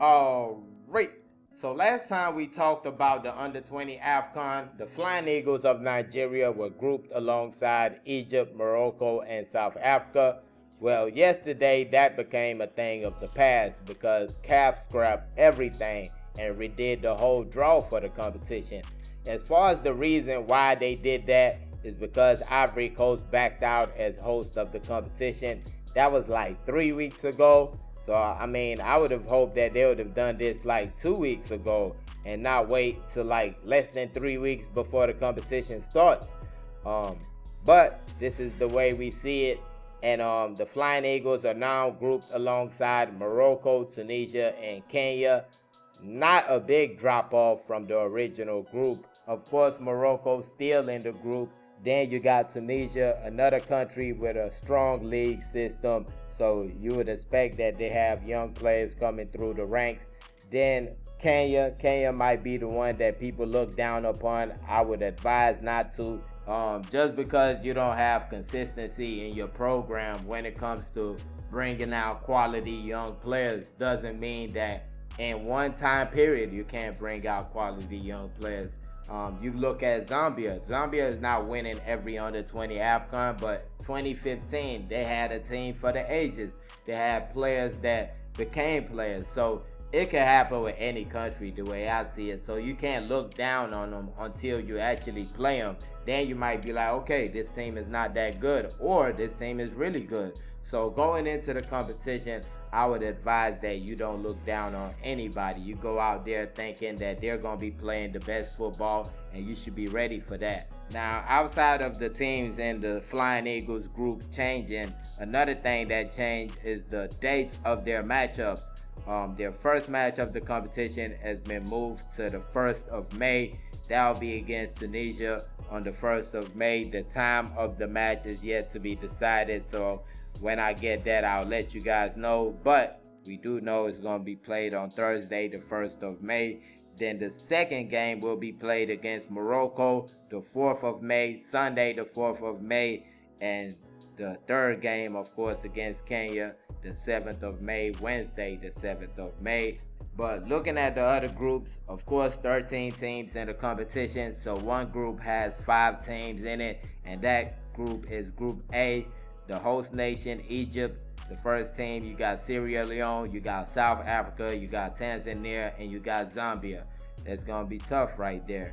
Alright, so last time we talked about the under-20 AFCON. The Flying Eagles of Nigeria were grouped alongside Egypt, Morocco, and South Africa. Well, yesterday that became a thing of the past because CAF scrapped everything and redid the whole draw for the competition. As far as the reason why they did that is because Ivory Coast backed out as host of the competition. That was like 3 weeks ago. So, I mean, I would have hoped that they would have done this like 2 weeks ago and not wait till like less than 3 weeks before the competition starts. But this is the way we see it. And the Flying Eagles are now grouped alongside Morocco, Tunisia, and Kenya. Not a big drop off from the original group. Of course, Morocco still in the group. Then you got Tunisia, another country with a strong league system. So you would expect that they have young players coming through the ranks. Then Kenya might be the one that people look down upon. I would advise not to. Just because you don't have consistency in your program when it comes to bringing out quality young players doesn't mean that in one time period you can't bring out quality young players. You look at Zambia. Zambia is not winning every under-20 AFCON, but 2015 they had a team for the ages. They had players that became players. So it can happen with any country the way I see it. So you can't look down on them until you actually play them. Then you might be like, okay, this team is not that good, or this team is really good. So going into the competition, I would advise that you don't look down on anybody. You go out there thinking that they're going to be playing the best football, and you should be ready for that. Now, outside of the teams in the Flying Eagles group changing, another thing that changed is the dates of their matchups. Their first match of the competition has been moved to the 1st of May. That will be against Tunisia on the 1st of May. The time of the match is yet to be decided, so when I get that, I'll let you guys know. But we do know it's going to be played on Thursday, the 1st of May. Then the second game will be played against Morocco, the 4th of May, Sunday, the 4th of May. And the third game, of course, against Kenya, the 7th of May, Wednesday, the 7th of May. But looking at the other groups, of course, 13 teams in the competition. So one group has 5 teams in it, and that group is Group A. The host nation, Egypt. The first team, you got Sierra Leone, you got South Africa, you got Tanzania, and you got Zambia. That's going to be tough right there.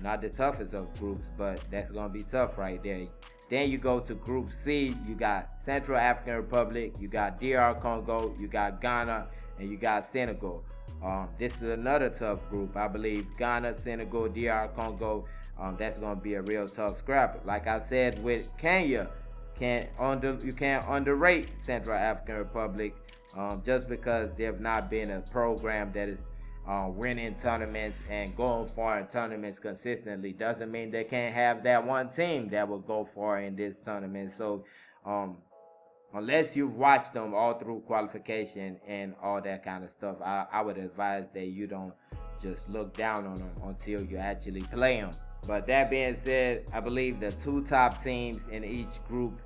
Not the toughest of groups, but that's going to be tough right there. Then you go to Group C, you got Central African Republic, you got DR Congo, you got Ghana, and you got Senegal. This is another tough group. I believe Ghana, Senegal, DR Congo, that's going to be a real tough scrap. Like I said with Kenya, you can't underrate Central African Republic just because they've not been a program that is winning tournaments and going far in tournaments consistently doesn't mean they can't have that one team that will go far in this tournament. So unless you've watched them all through qualification and all that kind of stuff, I would advise that you don't just look down on them until you actually play them. But that being said, I believe the 2 top teams in each group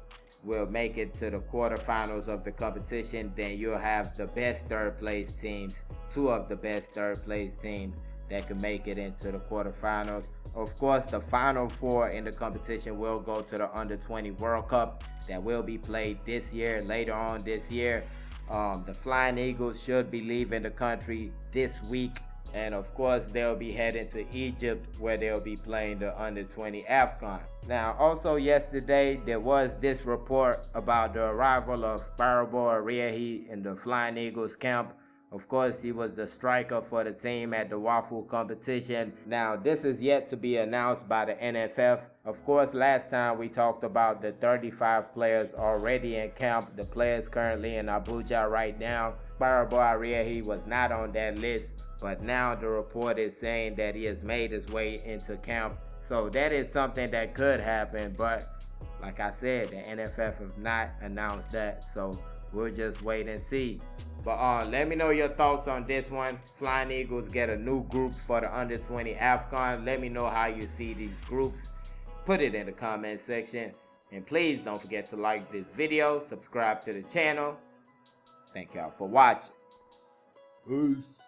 will make it to the quarterfinals of the competition. Then you'll have the best third place teams, 2 of the best third place teams that can make it into the quarterfinals. Of course, the final 4 in the competition will go to the Under-20 World Cup that will be played this year, later on this year. The Flying Eagles should be leaving the country this week. And of course, they'll be heading to Egypt where they'll be playing the Under-20 AFCON. Now, also yesterday, there was this report about the arrival of Kparobo Arierhi in the Flying Eagles camp. Of course, he was the striker for the team at the WAFU competition. Now, this is yet to be announced by the NFF. Of course, last time we talked about the 35 players already in camp, the players currently in Abuja right now. Kparobo Arierhi was not on that list. But now the report is saying that he has made his way into camp. So that is something that could happen. But like I said, the NFF have not announced that. So we'll just wait and see. But let me know your thoughts on this one. Flying Eagles get a new group for the Under-20 AFCON. Let me know how you see these groups. Put it in the comment section. And please don't forget to like this video. Subscribe to the channel. Thank y'all for watching. Peace.